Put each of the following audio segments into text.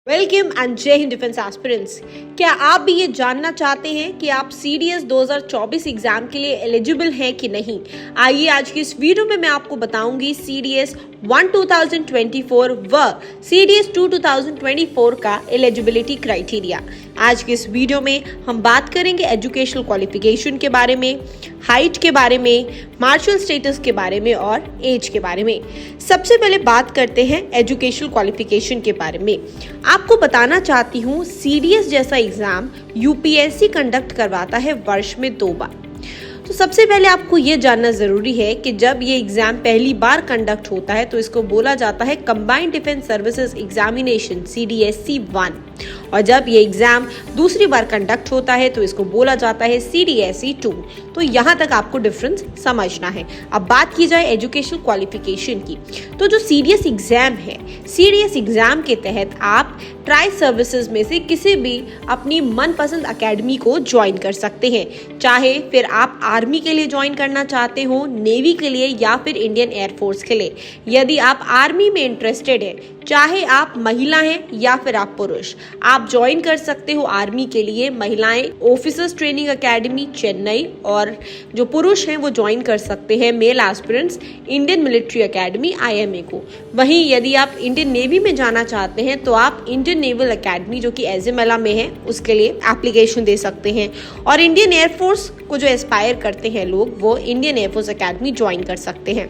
Welcome and जय Hind defence aspirants. क्या आप भी ये जानना चाहते हैं कि आप CDS 2024 एग्जाम के लिए एलिजिबल हैं कि नहीं? आइए आज की इस वीडियो में मैं आपको बताऊंगी CDS 1 2024 व CDS 2 2024 का एलिजिबिलिटी क्राइटेरिया। आज की इस वीडियो में हम बात करेंगे एजुकेशनल क्वालिफिकेशन के बारे में, हाइट के बारे में, मार्शल स्टेटस के बारे में और एज के बारे में। सबसे पहले बात करते हैं एजुकेशनल क्वालिफिकेशन के बारे में। आपको बताना चाहती हूँ CDS जैसा एग्जाम UPSC कंडक्ट करवाता है वर्ष में 2 बार। तो सबसे पहले आपको ये जानना जरूरी है कि जब ये एग्जाम पहली बार कंडक्ट होता है तो इसको बोला जाता है combined defence services examination CDSC 1 और जब ये एग्जाम दूसरी बार कंडक्ट होता है तो इसको बोला जाता है CDSC 2। तो यहाँ तक आपको डिफरेंस समझना है। अब बात की जाए एजुकेशनल क्वालिफिकेशन की, तो जो CDS एग्जाम है, CDS एग्जाम के तहत आप ट्राई सर्विसेज में से किसी भी अपनी मनपसंद एकेडमी को ज्वाइन कर सकते हैं, चाहे फिर आप आर्मी के लिए ज्वाइन करना चाहते हो, नेवी के लिए या फिर इंडियन एयरफोर्स के लिए। यदि आप आर्मी में इंटरेस्टेड है, चाहे आप महिला हैं या फिर आप पुरुष, आप ज्वाइन कर सकते हो आर्मी के लिए महिलाएं ऑफिसर्स ट्रेनिंग एकेडमी चेन्नई, और जो पुरुष हैं वो ज्वाइन कर सकते हैं male aspirants Indian military academy IMA को। वहीं यदि आप इंडियन नेवी में जाना चाहते हैं तो आप इंडियन नेवल एकेडमी जो कि एजिमेला में है उसके लिए एप्लीकेशन दे सकते हैं, और इंडियन एयरफोर्स को जो एस्पायर करते हैं लोग वो इंडियन एयरफोर्स एकेडमी ज्वाइन कर सकते हैं।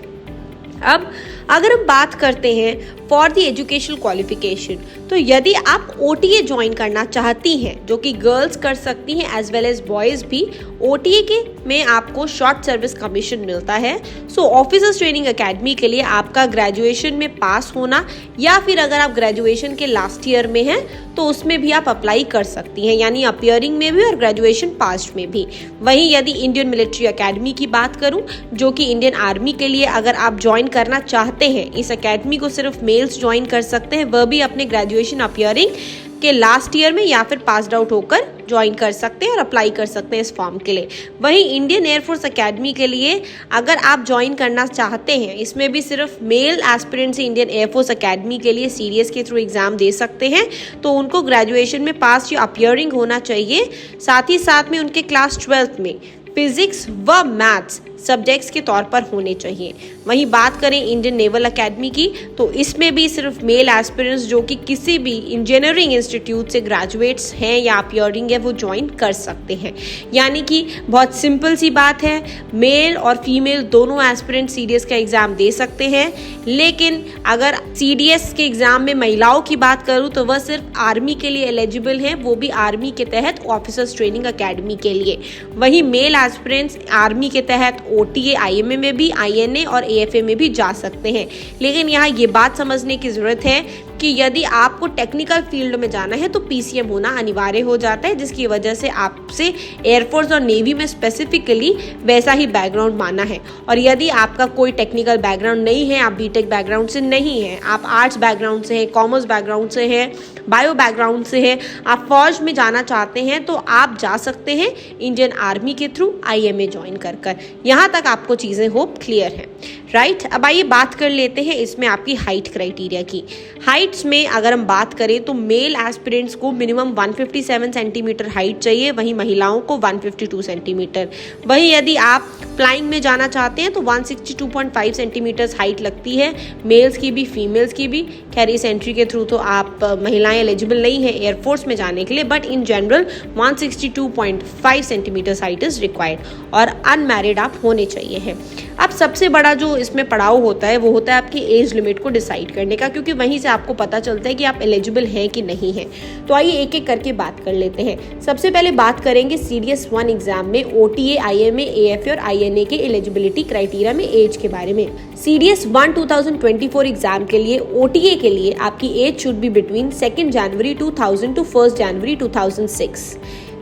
अब अगर हम बात करते हैं फॉर द एजुकेशनल क्वालिफिकेशन, तो यदि आप OTA ज्वाइन करना चाहती हैं, जो कि गर्ल्स कर सकती हैं एज वेल एज बॉयज भी, OTA के में आपको शॉर्ट सर्विस कमीशन मिलता है। सो ऑफिसर्स ट्रेनिंग एकेडमी के लिए आपका ग्रेजुएशन में पास होना या फिर अगर आप ग्रेजुएशन के लास्ट ईयर में हैं तो उसमें भी आप अप्लाई कर सकती हैं, यानी अपियरिंग में भी और ग्रेजुएशन पास में भी। वहीं यदि इंडियन मिलिट्री एकेडमी की बात करूं, जो कि इंडियन आर्मी के लिए अगर आप ज्वाइन करना चाहते हैं, इस एकेडमी को सिर्फ मेल्स ज्वाइन कर सकते हैं, वह भी अपने ग्रेजुएशन अपियरिंग के लास्ट ईयर में या फिर पास्ड आउट होकर ज्वाइन कर सकते हैं और अप्लाई कर सकते हैं इस फॉर्म के लिए। वहीं इंडियन एयरफोर्स एकेडमी के लिए अगर आप ज्वाइन करना चाहते हैं, इसमें भी सिर्फ male aspirants Indian air force academy के लिए CDS के थ्रू एग्जाम दे सकते हैं, तो उनको ग्रेजुएशन में पास या अपियरिंग होना चाहिए, साथ ही साथ में उनके क्लास 12th में फिजिक्स व मैथ्स सब्जेक्ट्स के तौर पर होने चाहिए। वहीं बात करें इंडियन नेवल एकेडमी की, तो इसमें भी सिर्फ मेल एस्पिरेंट्स जो कि किसी भी इंजीनियरिंग इंस्टीट्यूट से ग्रेजुएट्स हैं या अपियरिंग है वो ज्वाइन कर सकते हैं। यानी कि बहुत सिंपल सी बात है, मेल और फीमेल दोनों एस्पिरेंट CDS का एग्जाम दे सकते हैं। लेकिन अगर CDS के एग्जाम में महिलाओं की बात करूँ तो वह सिर्फ आर्मी के लिए एलिजिबल हैं, वो भी आर्मी के तहत ऑफिसर्स ट्रेनिंग एकेडमी के लिए। वहीं मेल एस्पिरेंट्स आर्मी के तहत OTA IMA में भी, INA और AFA में भी जा सकते हैं। लेकिन यहाँ ये बात समझने की जरूरत है कि यदि आपको टेक्निकल फील्ड में जाना है तो PCM होना अनिवार्य हो जाता है, जिसकी वजह से आपसे एयरफोर्स और नेवी में स्पेसिफिकली वैसा ही बैकग्राउंड माना है। और यदि आपका कोई टेक्निकल बैकग्राउंड नहीं है, आप BTech बैकग्राउंड से नहीं है, आप आर्ट्स बैकग्राउंड से हैं, कॉमर्स बैकग्राउंड से हैं, बायो बैकग्राउंड से हैं, आप फौज में जाना चाहते हैं तो आप जा सकते हैं इंडियन आर्मी के थ्रू IMA ज्वाइन कर। यहाँ तक आपको चीज़ें होप क्लियर हैं, राइट? अब आइए बात कर लेते हैं इसमें आपकी हाइट क्राइटेरिया की। हाइट्स में अगर हम बात करें तो मेल एस्पिरेंट्स को मिनिमम 157 सेंटीमीटर हाइट चाहिए, वहीं महिलाओं को 152 सेंटीमीटर। वहीं यदि आप फ्लाइंग में जाना चाहते हैं तो 162.5 सेंटीमीटर हाइट लगती है, मेल्स की भी फीमेल्स की भी। खैर इस एंट्री के थ्रू तो आप महिलाएं एलिजिबल नहीं है एयरफोर्स में जाने के लिए, but in general 162.5 centimetre height is required और अनमैरिड आप होने चाहिए हैं। अब सबसे बड़ा जो इसमें पड़ाव होता है वो होता है आपकी एज लिमिट को डिसाइड करने का, क्योंकि वहीं से आपको पता चलता है कि आप एलिजिबल हैं कि नहीं हैं। तो आइए एक एक करके बात कर लेते हैं। सबसे पहले बात करेंगे CDS 1 एग्जाम में OTA, IMA, AFA और INA के एलिजिबिलिटी क्राइटेरिया में एज के बारे में। CDS 1 2024 एग्जाम के लिए OTA के लिए आपकी age should be between 2 January 2000 to 1 January 2006।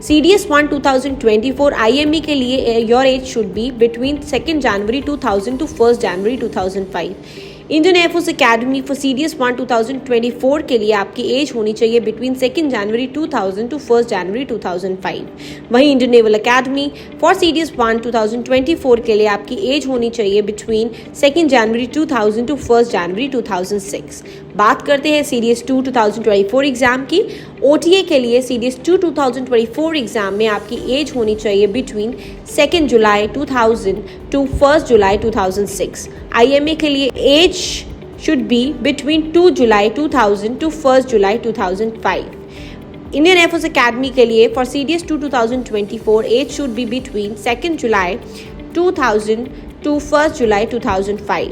CDS 1 2024 IME के लिए your age should be between 2 January 2000 to 1 January 2005। Indian air force academy for CDS 1 2024 के लिए आपकी एज होनी चाहिए बिटवीन 2 जनवरी 2000 टू 1 जनवरी 2005। वहीं Indian naval academy for CDS 1 2024 के लिए आपकी एज होनी चाहिए बिटवीन 2 जनवरी 2000 टू 1 जनवरी 2006। बात करते हैं सीडीएस 2 2024 एग्जाम की। ओटीए के लिए सीडीएस 2 2024 एग्जाम में आपकी एज होनी चाहिए between 2 July 2000 to 1 July 2006। IMA के लिए age should be between 2 July 2000 to 1 July 2005। Indian air force academy के लिए for CDS 2 2024 age should be between 2 July 2000 to 1 July 2005।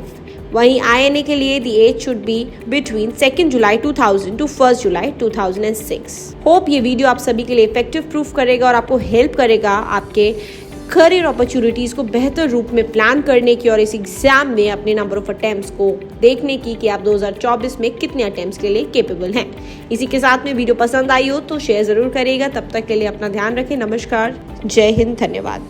वहीं आईएनए के लिए the age should be between 2 July 2000 to 1 July 2006। Hope ये video आप सभी के लिए इफेक्टिव प्रूफ करेगा और आपको हेल्प करेगा आपके करियर अपॉर्चुनिटीज को बेहतर रूप में प्लान करने की और इस एग्जाम में अपने नंबर ऑफ अटेम्प्ट्स को देखने की कि आप 2024 में कितने अटेम्प्ट्स के लिए केपेबल हैं। इसी के साथ में वीडियो पसंद आई हो तो शेयर जरूर करिएगा। तब तक के लिए अपना ध्यान रखें। नमस्कार, जय हिंद, धन्यवाद।